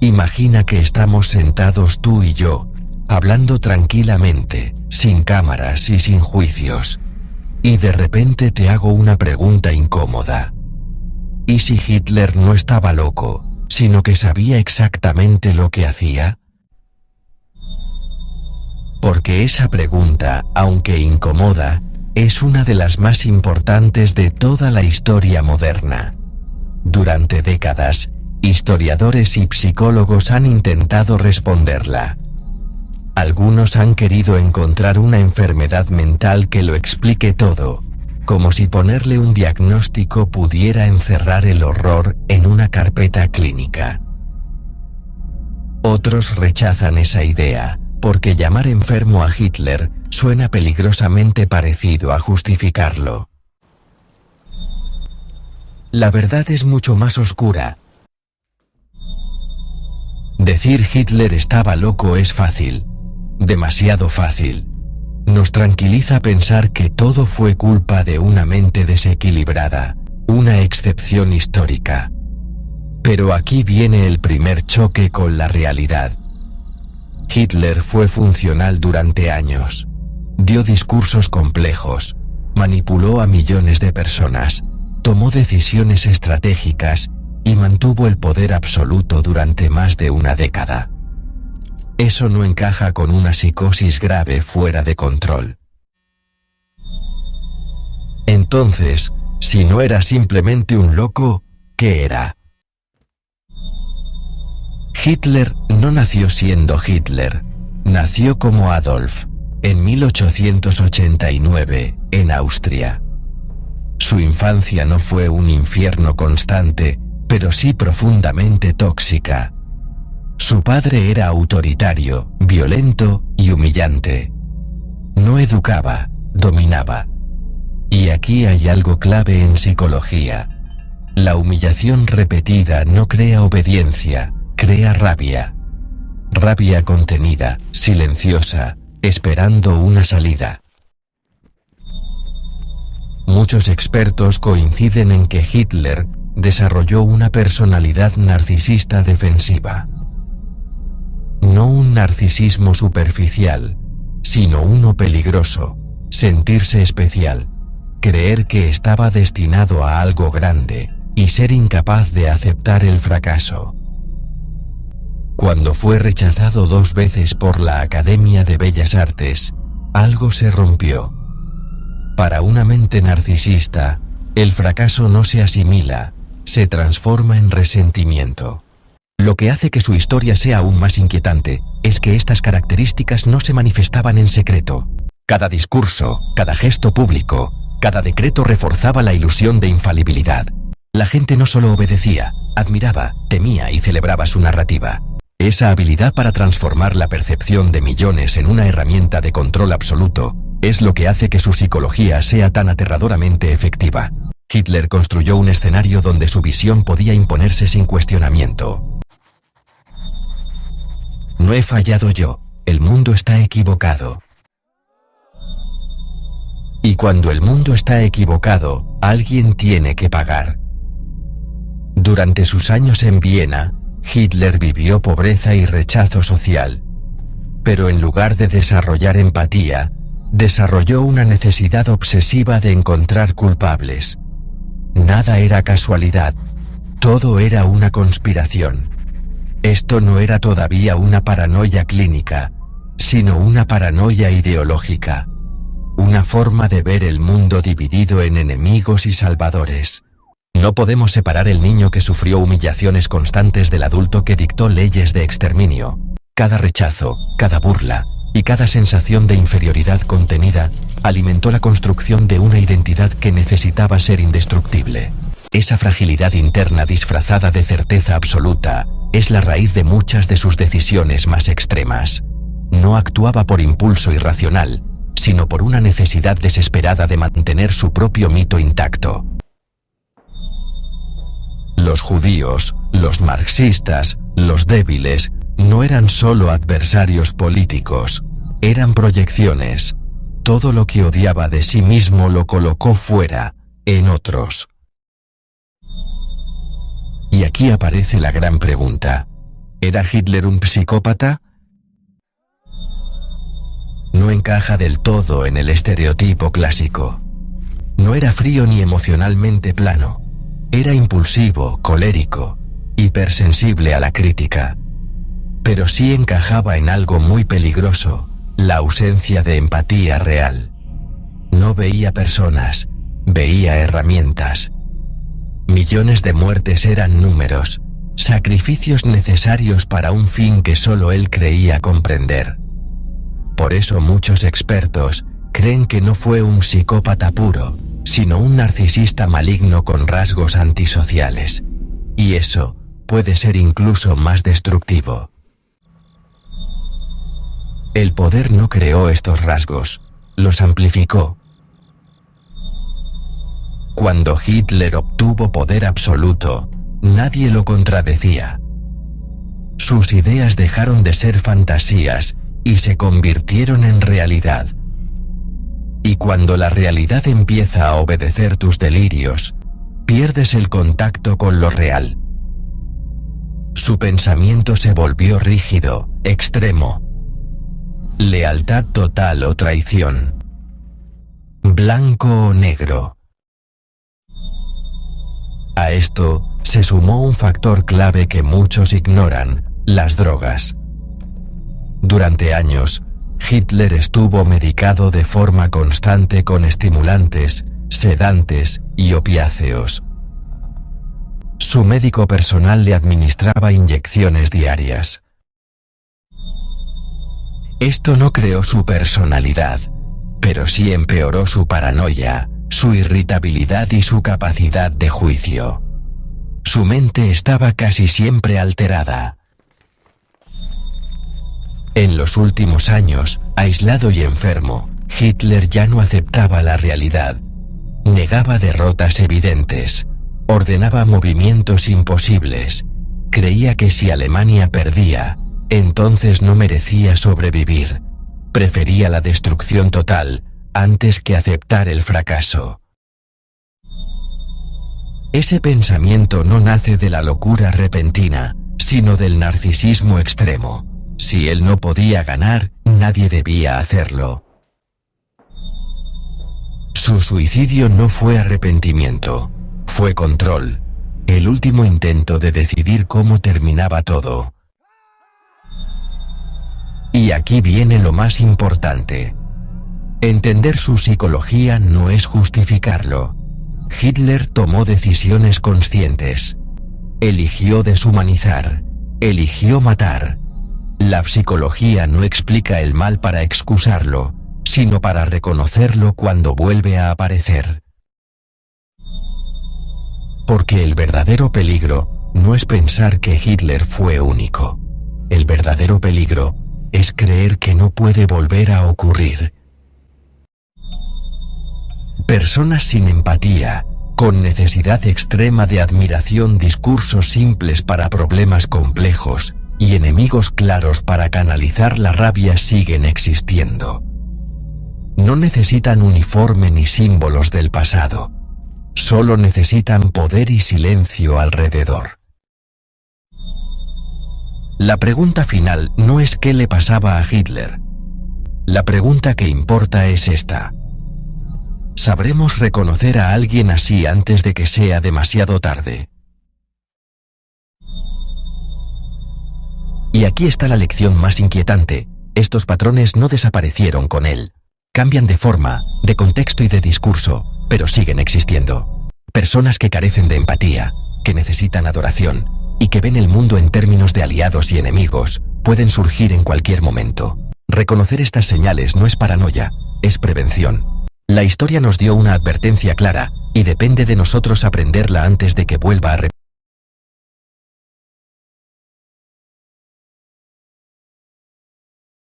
Imagina que estamos sentados tú y yo, hablando tranquilamente, sin cámaras y sin juicios. Y de repente te hago una pregunta incómoda. ¿Y si Hitler no estaba loco, sino que sabía exactamente lo que hacía? Porque esa pregunta, aunque incomoda, es una de las más importantes de toda la historia moderna. Durante décadas, historiadores y psicólogos han intentado responderla. Algunos han querido encontrar una enfermedad mental que lo explique todo, como si ponerle un diagnóstico pudiera encerrar el horror en una carpeta clínica. Otros rechazan esa idea, porque llamar enfermo a Hitler suena peligrosamente parecido a justificarlo. La verdad es mucho más oscura. Decir Hitler estaba loco es fácil, demasiado fácil. Nos tranquiliza pensar que todo fue culpa de una mente desequilibrada, una excepción histórica. Pero aquí viene el primer choque con la realidad. Hitler fue funcional durante años. Dio discursos complejos, manipuló a millones de personas, tomó decisiones estratégicas y mantuvo el poder absoluto durante más de una década. Eso no encaja con una psicosis grave fuera de control. Entonces, si no era simplemente un loco, ¿qué era? Hitler no nació siendo Hitler, nació como Adolf, en 1889, en Austria. Su infancia no fue un infierno constante, pero sí profundamente tóxica. Su padre era autoritario, violento y humillante. No educaba, dominaba. Y aquí hay algo clave en psicología. La humillación repetida no crea obediencia, crea rabia. Rabia contenida, silenciosa, esperando una salida. Muchos expertos coinciden en que Hitler desarrolló una personalidad narcisista defensiva. No un narcisismo superficial, sino uno peligroso, sentirse especial, creer que estaba destinado a algo grande y ser incapaz de aceptar el fracaso. Cuando fue rechazado 2 veces por la Academia de Bellas Artes, algo se rompió. Para una mente narcisista, el fracaso no se asimila, se transforma en resentimiento. Lo que hace que su historia sea aún más inquietante es que estas características no se manifestaban en secreto. Cada discurso, cada gesto público, cada decreto reforzaba la ilusión de infalibilidad. La gente no solo obedecía, admiraba, temía y celebraba su narrativa. Esa habilidad para transformar la percepción de millones en una herramienta de control absoluto es lo que hace que su psicología sea tan aterradoramente efectiva. Hitler construyó un escenario donde su visión podía imponerse sin cuestionamiento. No he fallado yo, el mundo está equivocado. Y cuando el mundo está equivocado, alguien tiene que pagar. Durante sus años en Viena, Hitler vivió pobreza y rechazo social. Pero en lugar de desarrollar empatía, desarrolló una necesidad obsesiva de encontrar culpables. Nada era casualidad, todo era una conspiración. Esto no era todavía una paranoia clínica, sino una paranoia ideológica. Una forma de ver el mundo dividido en enemigos y salvadores. No podemos separar el niño que sufrió humillaciones constantes del adulto que dictó leyes de exterminio. Cada rechazo, cada burla y cada sensación de inferioridad contenida alimentó la construcción de una identidad que necesitaba ser indestructible. Esa fragilidad interna disfrazada de certeza absoluta es la raíz de muchas de sus decisiones más extremas. No actuaba por impulso irracional, sino por una necesidad desesperada de mantener su propio mito intacto. Los judíos, los marxistas, los débiles, no eran solo adversarios políticos, eran proyecciones. Todo lo que odiaba de sí mismo lo colocó fuera, en otros. Y aquí aparece la gran pregunta. ¿Era Hitler un psicópata? No encaja del todo en el estereotipo clásico. No era frío ni emocionalmente plano. Era impulsivo, colérico, hipersensible a la crítica. Pero sí encajaba en algo muy peligroso: la ausencia de empatía real. No veía personas, veía herramientas. Millones de muertes eran números, sacrificios necesarios para un fin que solo él creía comprender. Por eso muchos expertos creen que no fue un psicópata puro, sino un narcisista maligno con rasgos antisociales. Y eso puede ser incluso más destructivo. El poder no creó estos rasgos, los amplificó. Cuando Hitler obtuvo poder absoluto, nadie lo contradecía. Sus ideas dejaron de ser fantasías y se convirtieron en realidad. Y cuando la realidad empieza a obedecer tus delirios, pierdes el contacto con lo real. Su pensamiento se volvió rígido, extremo. Lealtad total o traición. Blanco o negro. A esto se sumó un factor clave que muchos ignoran: las drogas. Durante años, Hitler estuvo medicado de forma constante con estimulantes, sedantes y opiáceos. Su médico personal le administraba inyecciones diarias. Esto no creó su personalidad, pero sí empeoró su paranoia, su irritabilidad y su capacidad de juicio. Su mente estaba casi siempre alterada. En los últimos años, aislado y enfermo, Hitler ya no aceptaba la realidad. Negaba derrotas evidentes, ordenaba movimientos imposibles, creía que si Alemania perdía, entonces no merecía sobrevivir. Prefería la destrucción total antes que aceptar el fracaso. Ese pensamiento no nace de la locura repentina, sino del narcisismo extremo. Si él no podía ganar, nadie debía hacerlo. Su suicidio no fue arrepentimiento, fue control, el último intento de decidir cómo terminaba todo. Y aquí viene lo más importante. Entender su psicología no es justificarlo. Hitler tomó decisiones conscientes. Eligió deshumanizar, eligió matar. La psicología no explica el mal para excusarlo, sino para reconocerlo cuando vuelve a aparecer. Porque el verdadero peligro no es pensar que Hitler fue único. El verdadero peligro es creer que no puede volver a ocurrir. Personas sin empatía, con necesidad extrema de admiración, discursos simples para problemas complejos, y enemigos claros para canalizar la rabia siguen existiendo. No necesitan uniforme ni símbolos del pasado. Solo necesitan poder y silencio alrededor. La pregunta final no es qué le pasaba a Hitler. La pregunta que importa es esta: ¿sabremos reconocer a alguien así antes de que sea demasiado tarde? Y aquí está la lección más inquietante: estos patrones no desaparecieron con él. Cambian de forma, de contexto y de discurso, pero siguen existiendo. Personas que carecen de empatía, que necesitan adoración, y que ven el mundo en términos de aliados y enemigos, pueden surgir en cualquier momento. Reconocer estas señales no es paranoia, es prevención. La historia nos dio una advertencia clara, y depende de nosotros aprenderla antes de que vuelva a repetirse.